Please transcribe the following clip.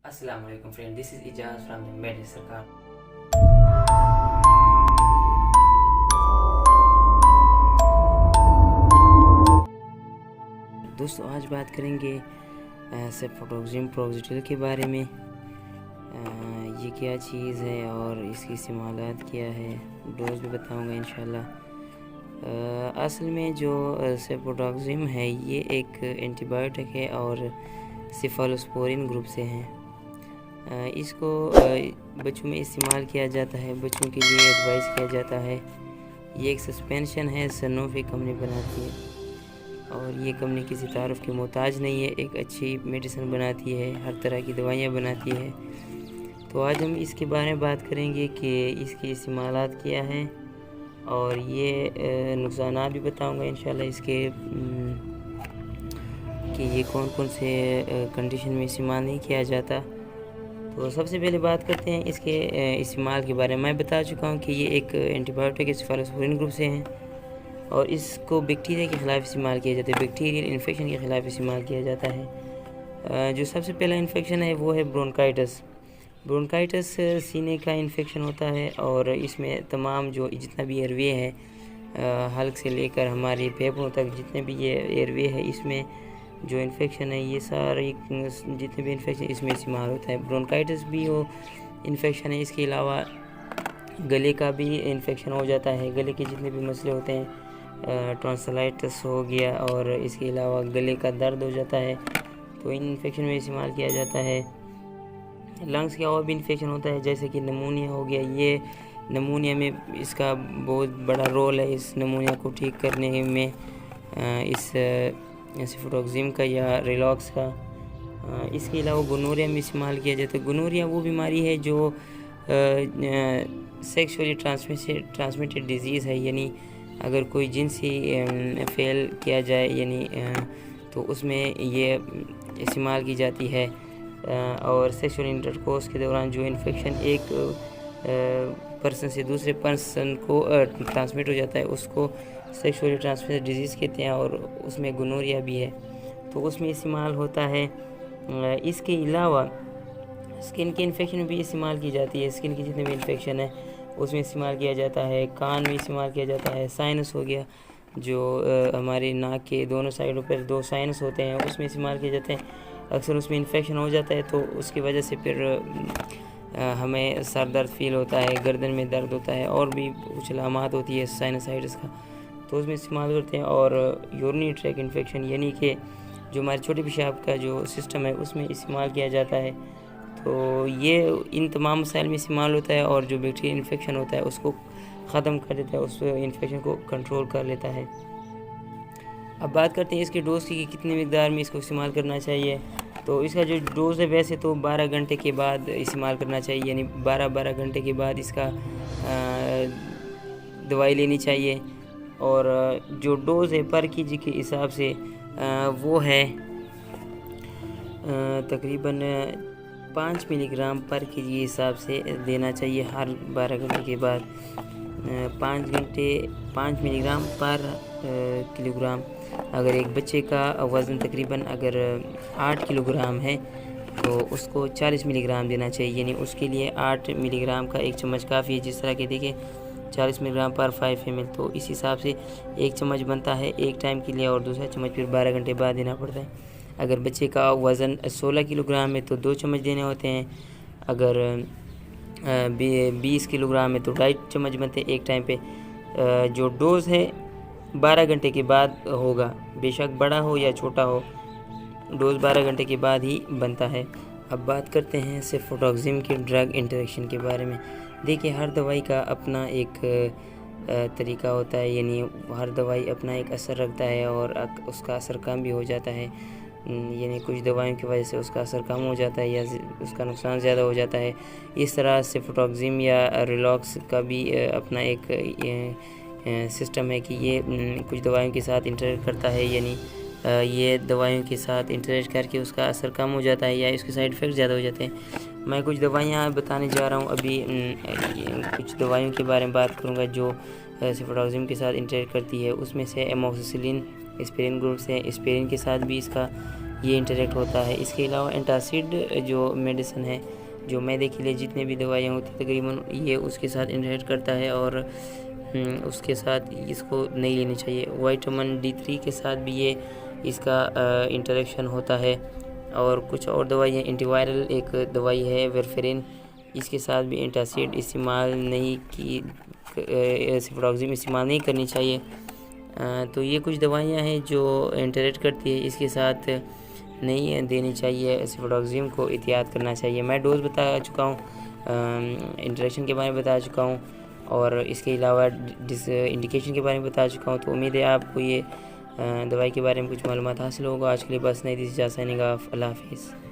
अस्सलाम वालेकुम friend, this is Ejaz from the made सरकार। दोस्तों आज बात करेंगे सेफोटोक्सिम प्रोक्सिडिल के बारे में। ये क्या चीज़ है और इसकी इस्तेमालात क्या है, डोज भी बताऊंगा इंशाल्लाह। असल में जो सेफोटोक्सिम है ये एक एंटीबायोटिक है और सिफालोस्पोरिन ग्रुप से है। इसको बच्चों में इस्तेमाल किया जाता है, बच्चों के लिए एडवाइस किया जाता है। ये एक सस्पेंशन है, सनोफी कंपनी बनाती है और ये कंपनी किसी तारुफ की मोहताज नहीं है, एक अच्छी मेडिसिन बनाती है, हर तरह की दवाइयाँ बनाती है। तो आज हम इसके बारे में बात करेंगे कि इसकी इस्तेमालात क्या हैं और ये नुकसानात भी बताऊंगा इंशाल्लाह इसके कि ये कौन कौन से कंडीशन में इस्तेमाल नहीं किया जाता। तो सबसे पहले बात करते हैं इसके इस्तेमाल के बारे में। मैं बता चुका हूँ कि ये एक एंटीबायोटिक सिफालोस्पोरिन ग्रुप से हैं और इसको बैक्टीरिया के ख़िलाफ़ इस्तेमाल किया जाता है, बैक्टीरियल इन्फेक्शन के ख़िलाफ़ इस्तेमाल किया जाता है। जो सबसे पहला इन्फेक्शन है वो है ब्रोंकाइटिस। ब्रोंकाइटिस सीने का इन्फेक्शन होता है और इसमें तमाम जो जितना भी एयरवे है, हल्क से लेकर हमारे फेफड़ों तक जितने भी ये एयरवे है, इसमें जो इन्फेक्शन है ये सारे जितने भी इन्फेक्शन इसमें इस्तेमाल होता है। ब्रोंकाइटिस भी वो इन्फेक्शन है। इसके अलावा गले का भी इन्फेक्शन हो जाता है, गले के जितने भी मसले होते हैं, टॉन्सिलाइटिस हो गया और इसके अलावा गले का दर्द हो जाता है, तो इन इन्फेक्शन में इस्तेमाल किया जाता है। लंग्स का और भी इन्फेक्शन होता है जैसे कि नमूनिया हो गया। ये नमूनिया में इसका बहुत बड़ा रोल है, इस नमूनिया को ठीक करने में इस सेफोटोक्सिम का या रिलॉक्स का। इसके अलावा गोनोरिया में इस्तेमाल किया जाता है। गोनोरिया वो बीमारी है जो सेक्सुअली ट्रांसमिटेड डिजीज़ है, यानी अगर कोई जिनसी फेल किया जाए यानी तो उसमें ये इस्तेमाल की जाती है। और सेक्सुअल इंटरकोर्स के दौरान जो इन्फेक्शन एक पर्सन से दूसरे पर्सन को ट्रांसमिट हो जाता है उसको सेक्सुअली ट्रांसमिटेड डिजीज़ कहते हैं और उसमें गोनोरिया भी है, तो उसमें इस्तेमाल होता है। इसके अलावा स्किन के इन्फेक्शन में भी इस्तेमाल की जाती है। स्किन की जितने भी इन्फेक्शन है उसमें इस्तेमाल किया जाता है। कान में इस्तेमाल किया जाता है। साइनस हो गया, जो हमारे नाक के दोनों साइडों पर दो साइनस होते हैं, उसमें इस्तेमाल किए जाते हैं। अक्सर उसमें इन्फेक्शन हो जाता है तो उसकी वजह से फिर हमें सर दर्द फील होता है, गर्दन में दर्द होता है और भी कुछ अलामात होती है साइनसाइटिस का, तो उसमें इस्तेमाल करते हैं। और यूरिनरी ट्रैक इन्फेक्शन यानी कि जो हमारे छोटे पेशाब का जो सिस्टम है उसमें इस्तेमाल किया जाता है, तो ये इन तमाम मसाइल में इस्तेमाल होता है और जो बैक्टीरियल इन्फेक्शन होता है उसको ख़त्म कर देता है, उस इन्फेक्शन को कंट्रोल कर लेता है। अब बात करते हैं इसके डोज की कि कितनी मकदार में इसको इस्तेमाल करना चाहिए। तो इसका जो डोज़ है वैसे तो 12 घंटे के बाद इस्तेमाल करना चाहिए, यानी 12 घंटे के बाद इसका दवाई लेनी चाहिए। और जो डोज़ है पर केजी के हिसाब से वो है तकरीबन 5 मिलीग्राम पर केजी के हिसाब से देना चाहिए हर 12 घंटे के बाद। 5 मिलीग्राम पर किलोग्राम। अगर एक बच्चे का वज़न तकरीबन अगर 8 किलोग्राम है तो उसको 40 मिलीग्राम देना चाहिए, यानी उसके लिए 8 मिलीग्राम का एक चम्मच काफ़ी है। जिस तरह के देखिए 40 मिलीग्राम पर 5 ml, तो इस हिसाब से एक चम्मच बनता है एक टाइम के लिए और दूसरा चम्मच फिर 12 घंटे बाद देना पड़ता है। अगर बच्चे का वज़न 16 किलोग्राम है तो 2 चम्मच देने होते हैं। अगर 20 किलोग्राम है तो 2.5 चम्मच बनते हैं एक टाइम पे। जो डोज़ है 12 घंटे के बाद होगा, बेशक बड़ा हो या छोटा हो, डोज़ 12 घंटे के बाद ही बनता है। अब बात करते हैं सेफोटोक्सिम के ड्रग इंटरेक्शन के बारे में। देखिए हर दवाई का अपना एक तरीका होता है, यानी हर दवाई अपना एक असर रखता है और उसका असर कम भी हो जाता है, यानी कुछ दवाइयों की वजह से उसका असर कम हो जाता है या उसका नुकसान ज़्यादा हो जाता है। इस तरह सेफोटोक्सिम या रिलॉक्स का भी अपना एक सिस्टम है कि ये कुछ दवाइयों के साथ इंटरेक्ट करता है, यानी ये दवाइयों के साथ इंटरेक्ट करके उसका असर कम हो जाता है या इसके साइड इफ़ेक्ट ज़्यादा हो जाते हैं। मैं कुछ दवाइयाँ बताने जा रहा हूँ अभी। कुछ दवाइयों के बारे में बात करूँगा जो सेफोटोक्सिम के साथ इंटरेक्ट करती है। उसमें से एमोक्सिसिलिन एस्पिरिन ग्रुप से, एस्पिरिन के साथ भी इसका ये इंटरेक्ट होता है। इसके अलावा एंटासिड जो मेडिसिन है, जो मैदे के लिए जितने भी दवाइयाँ होती हैं तकरीबन ये उसके साथ इंटरेक्ट करता है और उसके साथ इसको नहीं लेनी चाहिए। विटामिन D3 के साथ भी ये इसका इंटरेक्शन होता है। और कुछ और दवाइयाँ, एंटीवायरल एक दवाई है वेरफेरिन, इसके साथ भी एंटासिड इस्तेमाल नहीं की सिफ्रोक्सिम इस्तेमाल नहीं करनी चाहिए। तो ये कुछ दवाइयाँ हैं जो इंटरेक्ट करती है, इसके साथ नहीं देनी चाहिए। सिफ्रोक्सिम को एहतियात करना चाहिए। मैं डोज बता चुका हूँ, इंटरेक्शन के बारे में बता चुका हूँ और इसके अलावा डिस इंडिकेशन के बारे में बता चुका हूँ। तो उम्मीद है आपको ये दवाई के बारे में कुछ मालूमात हासिल होगा। आज के लिए बस नहीं, दिस इज साइनिंग ऑफ। अल्लाह हाफिज़।